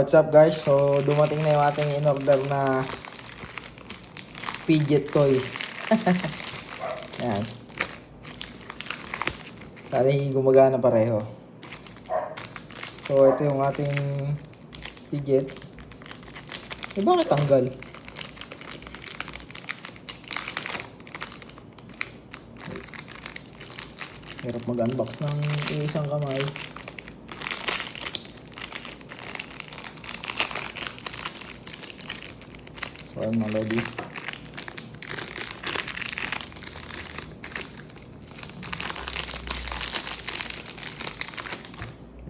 What's up guys? So dumating na yung ating in-order na fidget toy. Yan. Sana gumagana pareho. So ito yung ating fidget. Eh bakit tanggal? Hirap mag-unbox ng isang kamay. So ayun mga lodi.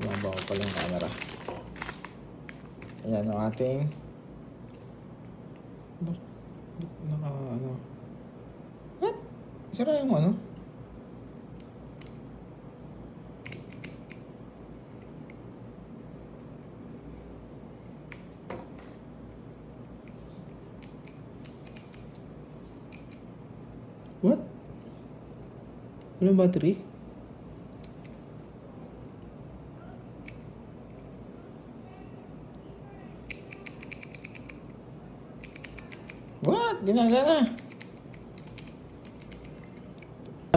Lumaba ko pala yung camera. Ayan ang ating What? Sira yung ano? What? Walang battery? What? Ginagana.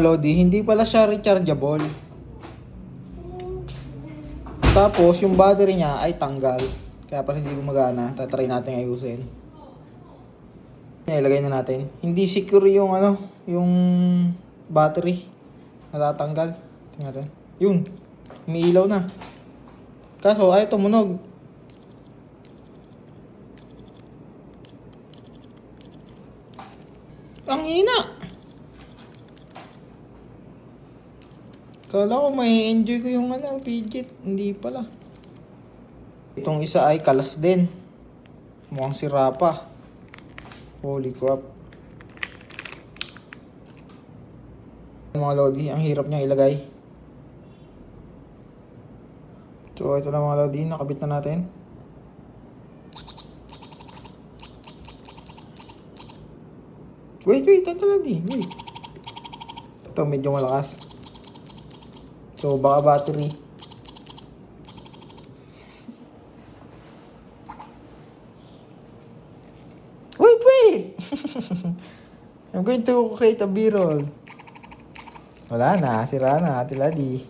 Lodi, hindi pala siya rechargeable. Tapos yung battery niya ay tanggal. Kaya pala hindi gumagana. Tatry natin ayusin. Ilagay na natin. Hindi secure yung ano, yung battery. Natatanggal. Tingnan natin. Yun. Umiilaw na. Kaso ay tumunog. Ang hina. Kala ko may enjoy ko yung ano, fidget. Hindi pala. Itong isa ay kalas din. Mukhang sira pa. Holy crap. Mga lodi, ang hirap niya ilagay. So ito na mga lodi, nakabit na natin. Wait, ito lodi, wait. Ito medyo malakas. So baka battery. Wait! I'm going to create a B-roll. Wala na, sira na, Ate Ladi.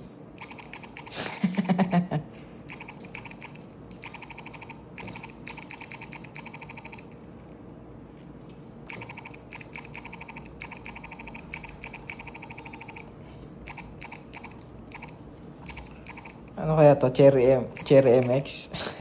Ano kaya to? Cherry MX?